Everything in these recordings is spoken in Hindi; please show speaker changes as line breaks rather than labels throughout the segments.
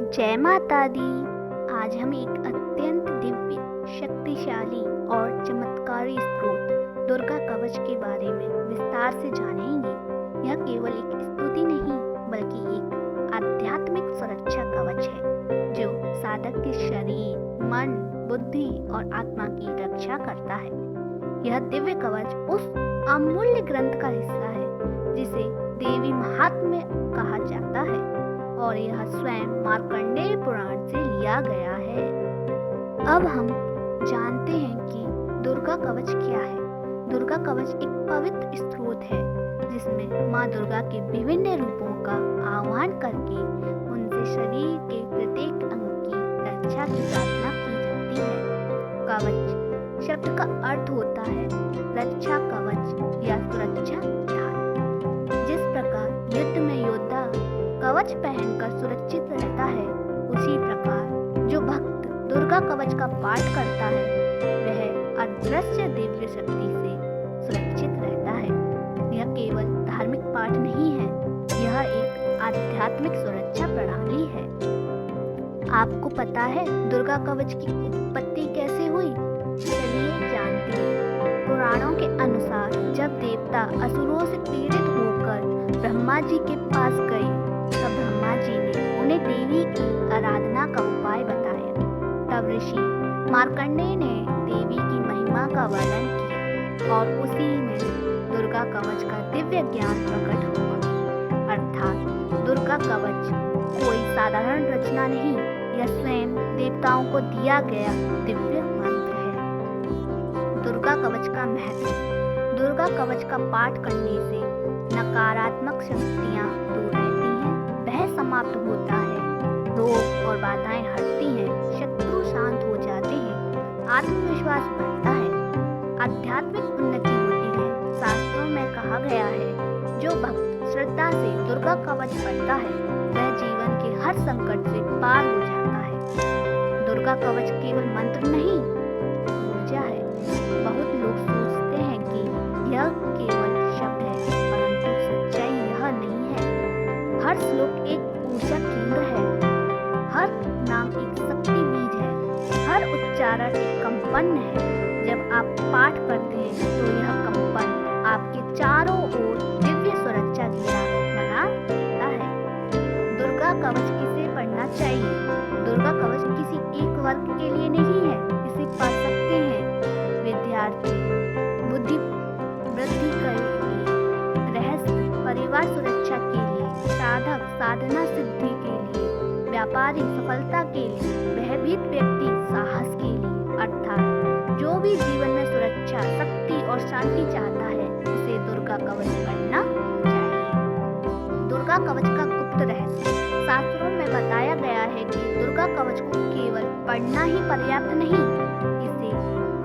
जय माता दी। आज हम एक अत्यंत दिव्य, शक्तिशाली और चमत्कारी स्रोत दुर्गा कवच के बारे में विस्तार से जानेंगे। यह केवल एक स्तुति नहीं बल्कि एक आध्यात्मिक सुरक्षा कवच है जो साधक के शरीर, मन, बुद्धि और आत्मा की रक्षा करता है। यह दिव्य कवच उस अमूल्य ग्रंथ का हिस्सा है जिसे देवी महात्म्य कहा जाता है और यह स्वयं मार्कंडेय पुराण से लिया गया है। अब हम जानते हैं कि दुर्गा कवच क्या है। दुर्गा कवच एक पवित्र स्रोत है जिसमें माँ दुर्गा के विभिन्न रूपों का आह्वान करके उनसे शरीर के प्रत्येक अंग की रक्षा की प्रार्थना की जाती है। कवच शब्द का अर्थ होता है रक्षा कवच या सुरक्षा ढाल। जिस प्रकार युद्ध में योद्धा कवच पहनकर सुरक्षित रहता है, उसी प्रकार जो भक्त दुर्गा कवच का पाठ करता है वह अदृश्य दिव्य शक्ति से सुरक्षित रहता है। यह केवल धार्मिक पाठ नहीं है, यह एक आध्यात्मिक सुरक्षा प्रणाली है। आपको पता है दुर्गा कवच की उत्पत्ति कैसे हुई? चलिए जानते हैं। पुराणों के अनुसार जब देवता असुरों से पीड़ित होकर ब्रह्मा जी के पास गए तब ब्रह्मा जी ने उन्हें देवी की आराधना का उपाय बताया। तब ऋषि मार्कंडेय ने देवी की महिमा का वर्णन किया और उसी में दुर्गा कवच का दिव्य ज्ञान प्रकट हुआ। अर्थात दुर्गा कवच कोई साधारण रचना नहीं, यह स्वयं देवताओं को दिया गया दिव्य मंत्र है। दुर्गा कवच का महत्व। दुर्गा कवच का पाठ करने से नकारात्मक शक्तियाँ दूर रहती हैं, भय समाप्त होता है, रोग और बाधाएं हटती हैं, शत्रु शांत हो जाते हैं, आत्मविश्वास बढ़ता है, आध्यात्मिक उन्नति होती है। शास्त्रों में कहा गया है जो भक्त श्रद्धा से दुर्गा कवच पढ़ता है वह जीवन के हर संकट से पार हो जाता है। दुर्गा कवच केवल मंत्र नहीं, ऊर्जा है। बहुत लोग सोचते हैं कि यह केवल शब्द है, परंतु सच्चाई यह नहीं है। हर श्लोक एक ऊर्जा केंद्र है, हर नाम एक शक्ति बीज है, हर उच्चारण एक कंपन है। जब आप पाठ करते हैं तो यह कंपन आपके चारों ओर दिव्य सुरक्षा घेरा बना देता है। दुर्गा कवच किसे पढ़ना चाहिए? दुर्गा कवच किसी एक वर्ग के लिए नहीं है, इसे पढ़ सकते हैं विद्यार्थी, बुद्धि वृद्धि के लिए, रहस्य परिवार सुरक्षा के लिए, साधक साधना सिद्धि के लिए, व्यापारी सफलता के लिए, भयभीत व्यक्ति साहस के लिए। अर्थात जो भी जीवन में सुरक्षा, शक्ति और शांति चाहता है उसे दुर्गा कवच पढ़ना चाहिए। दुर्गा कवच का गुप्त रहस्य। शास्त्रों में बताया गया है कि दुर्गा कवच को केवल पढ़ना ही पर्याप्त नहीं, इसे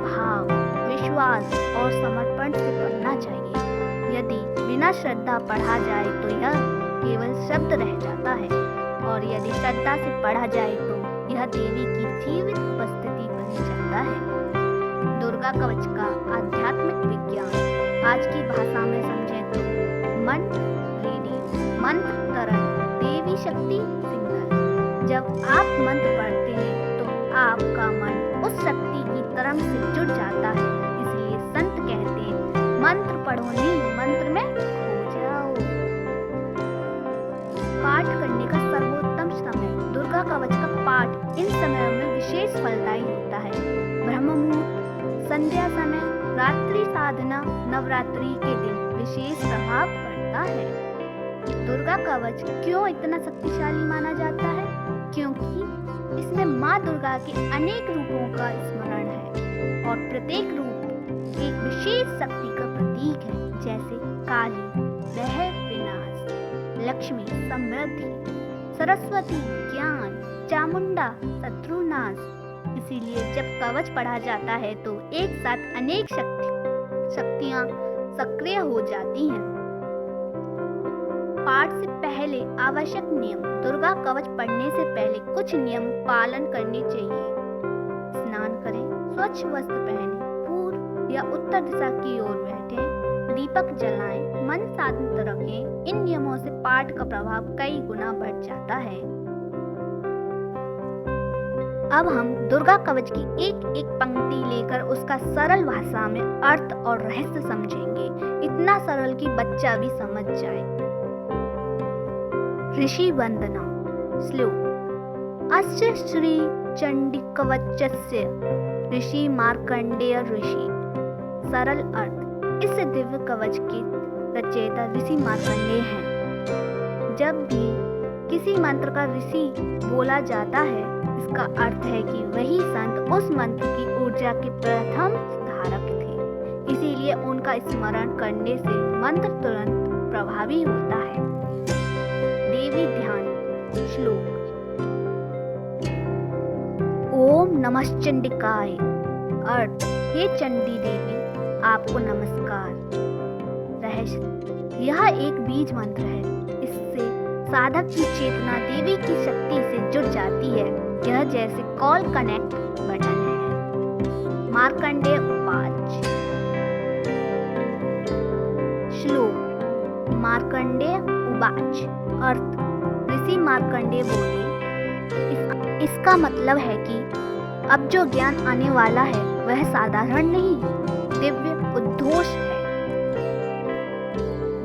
भाव, विश्वास और समर्पण से पढ़ना चाहिए। यदि बिना श्रद्धा पढ़ा जाए तो यह केवल शब्द रह जाता है और यदि श्रद्धा से पढ़ा जाए तो यह देवी की जीवित उपस्थिति बन जाता है। दुर्गा कवच का आध्यात्मिक विज्ञान। आज की भाषा में समझें तो मंत्र रीडिंग, मंत्र तरंग, देवी शक्ति सिग्नल। जब आप मंत्र पढ़ते हैं तो आपका मन उस शक्ति की तरंग से जुड़ जाता है। इसलिए संत कहते हैं मंत्र पढ़ो नहीं, मंत्र में खो जाओ। पाठ करने का सर्वोत्तम समय। दुर्गा कवच का पाठ इन समयों में विशेष फलदायी होता है। ब्रह्म मुहूर्त, संध्या समय, रात्रि साधना, नवरात्रि के दिन विशेष प्रभाव पड़ता है। दुर्गा कवच क्यों इतना शक्तिशाली माना जाता है? क्योंकि इसमें माँ दुर्गा के अनेक रूपों का स्मरण है और प्रत्येक रूप एक विशेष शक्ति का प्रतीक है। जैसे काली वह विनाश, लक्ष्मी समृद्धि, सरस्वती ज्ञान, चामुंडा शत्रुनाश। इसीलिए जब कवच पढ़ा जाता है तो एक साथ अनेक शक्तियाँ सक्रिय हो जाती हैं। पाठ से पहले आवश्यक नियम। दुर्गा कवच पढ़ने से पहले कुछ नियम पालन करने चाहिए। स्नान करें, स्वच्छ वस्त्र पहनें, पूर्व या उत्तर दिशा की ओर बैठें, दीपक जलाएं, मन शांत रखें। इन नियमों से पाठ का प्रभाव कई गुना बढ़ जाता है। अब हम दुर्गा कवच की एक एक पंक्ति लेकर उसका सरल भाषा में अर्थ और रहस्य समझेंगे, इतना सरल कि बच्चा भी समझ जाए। ऋषि वंदना। श्लोक। अस्य श्री चंडी कवचस्य ऋषि मार्कंडेय ऋषि। सरल अर्थ। इस दिव्य कवच के रचयिता ऋषि मार्कंडेय हैं। जब भी किसी मंत्र का ऋषि बोला जाता है, इसका अर्थ है कि वही संत उस मंत्र की ऊर्जा के प्रथम धारक थे, इसीलिए उनका स्मरण करने से मंत्र तुरंत प्रभावी होता है। देवी ध्यान। श्लोक। ओम नमः चंडिकाय। अर्थ। हे चंडी देवी, आपको नमस्कार। रहस्य। यह एक बीज मंत्र है। इससे साधक की चेतना देवी की शक्ति से जुड़ जाती है। यह जैसे कॉल कनेक्ट बटन है। मार्कंडेय उवाच। श्लोक। मार्कंडेय उवाच। अर्थ। ऋषि मार्कंडेय बोले, इसका मतलब है कि अब जो ज्ञान आने वाला है वह साधारण नहीं, दिव्य उद्घोष है।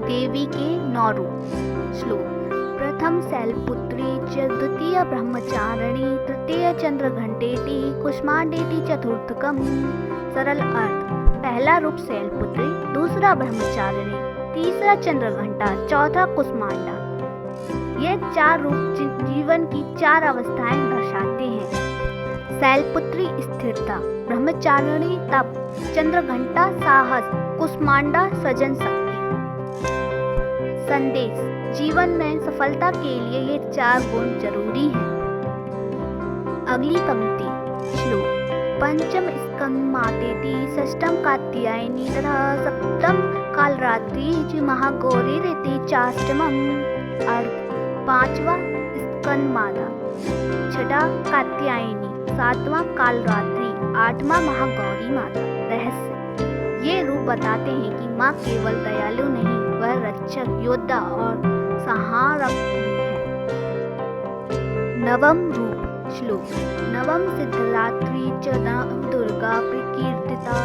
देवी के 9 रूप। श्लोक। प्रथम शैलपुत्री च द्वितीय ब्रह्मचारिणी तृतीय चंद्रघंटेति कुष्मांडेति चतुर्थकम। सरल अर्थ। पहला रूप शैलपुत्री, दूसरा ब्रह्मचारिणी, तीसरा चंद्रघंटा, चौथा कुष्मांडा। ये 4 रूप जीवन की 4 अवस्थाएं दर्शाते हैं। शैलपुत्री स्थिरता, ब्रह्मचारिणी तप, चंद्रघंटा साहस, कुष्मांडा सृजन शक्ति। संदेश। जीवन में सफलता के लिए ये 4 गुण जरूरी हैं। अगली पंक्ति। श्लोक। पंचम स्कंद मातेति षष्ठम कात्यायनी तथा सप्तम कालरात्रि च महागौरी रीति चाष्टमम। अर्थ। 5वां स्कंद माता, 6ठा कात्यायनी, 7वां कालरात्रि, 8वां महागौरी माता। रहस्य। ये रूप बताते हैं कि माँ केवल दयालु नहीं, वह रक्षक, योद्धा और संहारक भी है। नवम रूप। श्लोक। नवम सिद्धरात्रि च दुर्गा प्रकीर्तिता।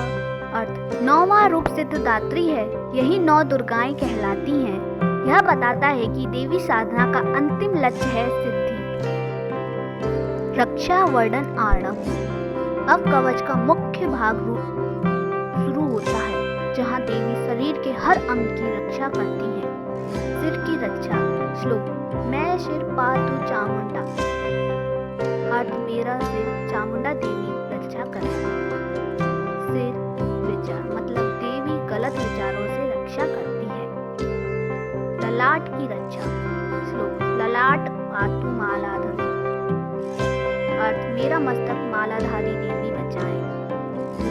अर्थ। 9वां रूप सिद्धदात्री है, यही 9 दुर्गाएं कहलाती हैं। यह बताता है कि देवी साधना का अंतिम लक्ष्य है सिद्धि। रक्षा वर्णन आरंभ। अब कवच का मुख्य भाग शुरू होता है, जहाँ देवी शरीर के हर अंग की रक्षा करती है। सिर की रक्षा। श्लोक। मैं सिर पातु चामुंडा। अर्थ। मेरा सिर चामुंडा देवी रक्षा करे। सिर विचार मतलब देवी गलत विचारों से रक्षा करती है। ललाट की रक्षा। श्लोक। ललाट पातु मालाधारी। अर्थ। मेरा मस्तक मालाधारी देवी बचाए।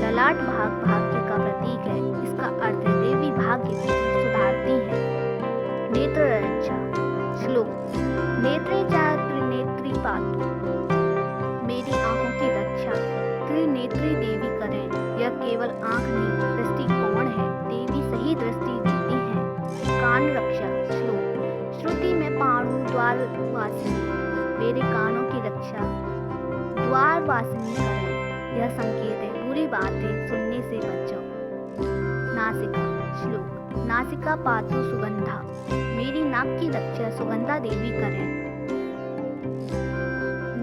ललाट भाग्य का प्रतीक है। इसका अर्थ है देवी भाग्य को सुधारती है। नेत्र रक्षा। श्लोक। नेत्रे च त्रिनेत्री पातु। मेरी आंखों की रक्षा त्रिनेत्री देवी करें। यह केवल आंख नहीं, दृष्टिकोण है। देवी सही दृष्टि देती है। कान रक्षा। श्लोक। श्रुति में पाणु द्वारवासिनी। मेरे कानों की रक्षा द्वारवासिनी करें। यह संकेत है बुरी बातें सुनने से बचो। नासिका। श्लोक। नासिका पातु सुगंधा। मेरी नाक की रक्षा सुगंधा देवी करें।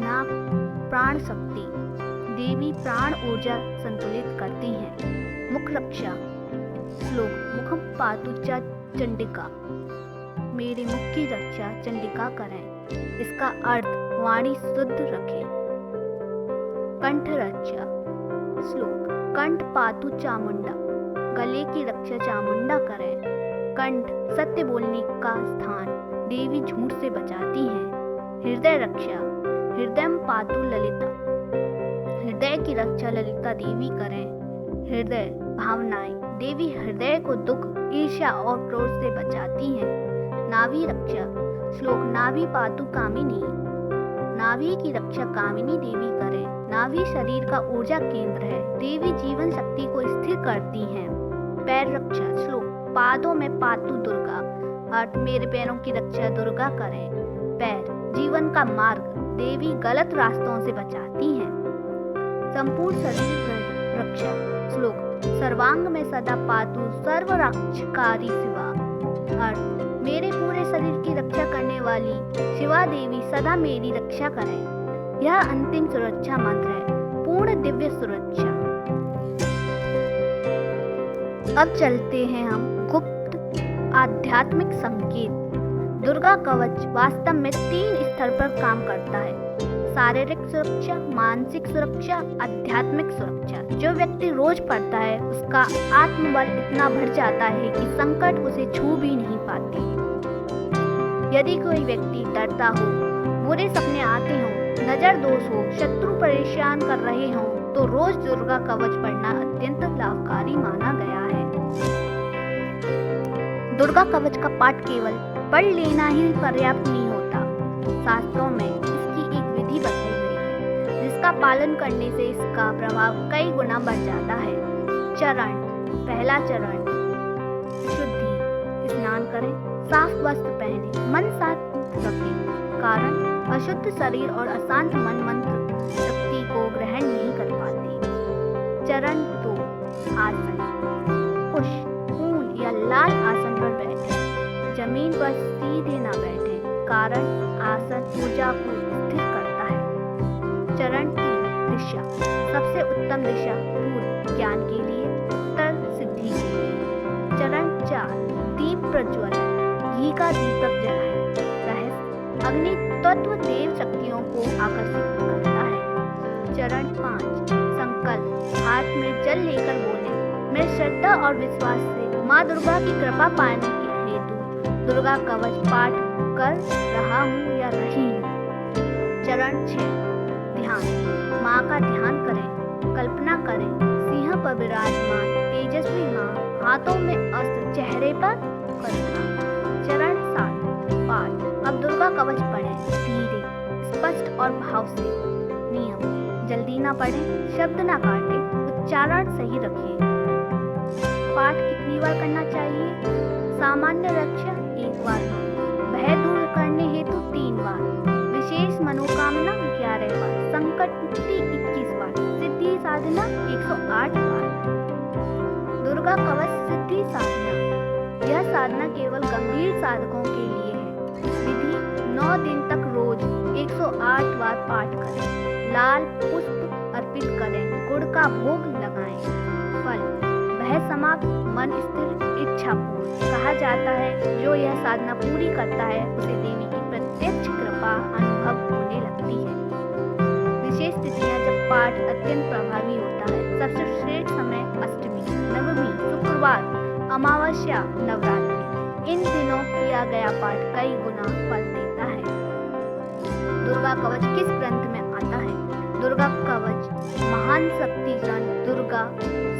नाक प्राण शक्ति। देवी प्राण ऊर्जा संतुलित करती हैं। मुख रक्षा। श्लोक। मुखम पातु च चंडिका। मेरे मुख की रक्षा चंडिका करें। इसका अर्थ वाणी शुद्ध रखें। कंठ रक्षा। श्लोक। कंठ पातु चामुंडा। गले की रक्षा चामुंडा करें। कंठ सत्य बोलने का स्थान, देवी झूठ से बचाती है। हृदय रक्षा। हृदय पातु ललिता। हृदय की रक्षा ललिता देवी करें। हृदय भावनाएं। देवी हृदय को दुख, ईर्ष्या और क्रोध से बचाती है। नाभि रक्षा। श्लोक। नाभि पातु कामिनी। नाभि की रक्षा कामिनी देवी करें। नाभि शरीर का ऊर्जा केंद्र है। देवी जीवन शक्ति को स्थिर करती हैं। पैर रक्षा। श्लोक। पादों में पातु दुर्गा। अर्थ। मेरे पैरों की रक्षा दुर्गा करें। पैर जीवन का मार्ग। देवी गलत रास्तों से बचाती हैं। संपूर्ण शरीर रक्षा। श्लोक सर्वांग में सदा पातु सर्वरक्षकारी शिवा। अर्थ मेरे पूरे शरीर की रक्षा करने वाली शिवा देवी सदा मेरी रक्षा करें। यह अंतिम सुरक्षा मंत्र है, पूर्ण दिव्य सुरक्षा। अब चलते हैं हम गुप्त आध्यात्मिक संकेत। दुर्गा कवच वास्तव में 3 स्तर पर काम करता है: शारीरिक सुरक्षा, मानसिक सुरक्षा, आध्यात्मिक सुरक्षा। जो व्यक्ति रोज पढ़ता है उसका आत्मबल इतना बढ़ जाता है कि संकट उसे छू भी नहीं पाते। यदि कोई व्यक्ति डरता हो, बुरे सपने आते हों, नजर दोष हो, शत्रु परेशान कर रहे हों, तो रोज दुर्गा कवच पढ़ना अत्यंत लाभकारी माना गया है। दुर्गा कवच का पाठ केवल पढ़ लेना ही पर्याप्त नहीं होता। शास्त्रों में इसकी एक विधि बताई गई है, जिसका पालन करने से इसका प्रभाव कई गुना बढ़ जाता है। चरण पहला चरण शुद्धि। स्नान करें, साफ वस्त्र पहने, मन शांत रखें। कारण अशुद्ध शरीर और अशांत मन मंत्र शक्ति को ग्रहण नहीं कर पाते। चरण 2 आसन। पुष्प, फूल या लाल आसन पर बैठे, जमीन पर सीधे न बैठे। कारण आसन ऊर्जा को स्थिर करता है। चरण 3 दिशा। सबसे उत्तम दिशा पूर्व, ज्ञान के लिए, उत्तर सिद्धि के लिए। चरण 4 दीप प्रज्वलन। घी का दीपक जलाएं। रहस्य अग्नि तत्व देव शक्तियों को आकर्षित करता है। चरण 5 संकल्प। हाथ में जल लेकर बोले, मैं श्रद्धा और विश्वास से माँ दुर्गा की कृपा पाने के हेतु दुर्गा कवच पाठ कर रहा हूँ या रही हूँ। चरण 6 ध्यान। माँ का ध्यान करें। कल्पना करें, सिंह पर विराजमान तेजस्वी माँ, हाथों में अस्त्र, चेहरे पर करुणा। चरण 7 पाठ। अब दुर्गा कवच पढ़ें, धीरे, स्पष्ट और भाव से। नियम जल्दी ना पढ़ें, शब्द ना काटें, उच्चारण सही रखें। पाठ कितनी बार करना चाहिए? सामान्य रक्षा 1 बार, भय दूर करने हेतु 3 बार, विशेष मनोकामना 11 बार, संकट मुक्ति 21 बार, सिद्धि साधना 108 बार। दुर्गा कवच सिद्धि साधना। यह साधना केवल गंभीर साधकों के लिए है। विधि 9 दिन तक रोज 108 बार पाठ करें। लाल पुष्प अर्पित करें, गुड़ का भोग लगाएं। फल भय समाप्त, मन स्थिर, इच्छा पूर्ण। कहा जाता है जो यह साधना पूरी करता है उसे देवी की प्रत्यक्ष कृपा अनुभव होने लगती है। विशेष तिथियां जब पाठ अत्यंत प्रभावी होता है। सबसे श्रेष्ठ समय अष्टमी, नवमी, शुक्रवार, अमावस्या, नवरात्रि। इन दिनों किया गया पाठ कई गुना फल देता है। दुर्गा कवच किस ग्रंथ में आता है? दुर्गा कवच महान शक्ति ग्रंथ दुर्गा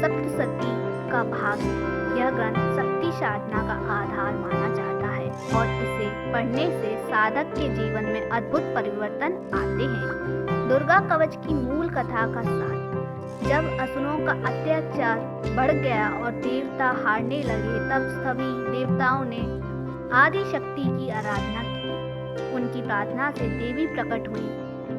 सप्तशती का भाग है। यह ग्रंथ शक्ति साधना का आधार माना जाता है और इसे पढ़ने से साधक के जीवन में अद्भुत परिवर्तन आते हैं। दुर्गा कवच की मूल कथा का सार। जब असुरों का अत्याचार बढ़ गया और देवता हारने लगे, तब सभी देवताओं ने आदि शक्ति की आराधना की। उनकी प्रार्थना से देवी प्रकट हुई,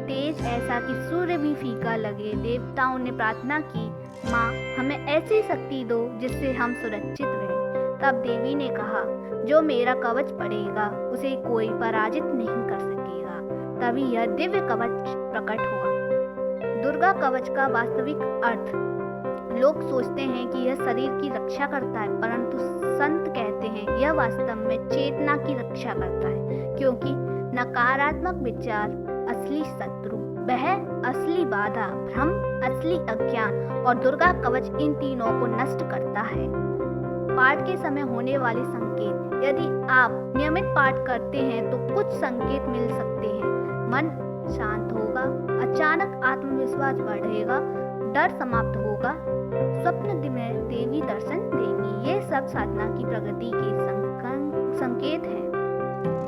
तेज ऐसा कि सूर्य भी फीका लगे। देवताओं ने प्रार्थना की, माँ हमें ऐसी शक्ति दो जिससे हम सुरक्षित रहें। तब देवी ने कहा, जो मेरा कवच पढ़ेगा उसे कोई पराजित नहीं कर सकेगा। तभी यह दिव्य कवच प्रकट हुआ। दुर्गा कवच का वास्तविक अर्थ। लोग सोचते हैं कि यह शरीर की रक्षा करता है, परंतु संत कहते हैं यह वास्तव में चेतना की रक्षा करता है, क्योंकि नकारात्मक विचार असली शत्रु, वह असली बाधा, भ्रम असली अज्ञान और दुर्गा कवच इन तीनों को नष्ट करता है। पाठ के समय होने वाले संकेत। यदि आप नियमित पाठ करते हैं तो कुछ संकेत मिल सकते हैं। मन शांत होगा, अचानक आत्मविश्वास बढ़ेगा, डर समाप्त होगा, स्वप्न में देवी दर्शन देंगी। ये सब साधना की प्रगति के संकेत हैं।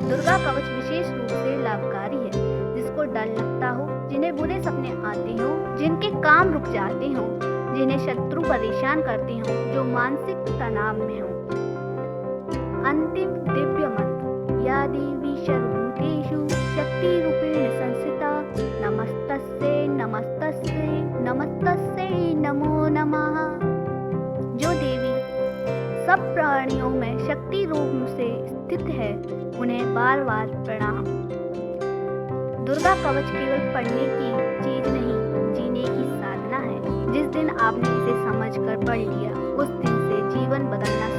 दुर्गा कवच विशेष रूप से लाभकारी है। जिसको डर लगता हो, जिन्हें बुरे सपने आते हो, जिनके काम रुक जाते हो, जिन्हें शत्रु परेशान करते हो, जो मानसिक तनाव में हो। अंतिम दिव्य मंत्र। या देवी सर्वभूतेषु शक्ति रूपेण संस्थिता, नमस्तस्यै नमस्तस्यै नमस्तस्यै। सब प्राणियों में शक्ति रूप से स्थित है, उन्हें बार बार प्रणाम। दुर्गा कवच केवल पढ़ने की चीज नहीं, जीने की साधना है। जिस दिन आपने इसे समझकर पढ़ लिया, उस दिन से जीवन बदलना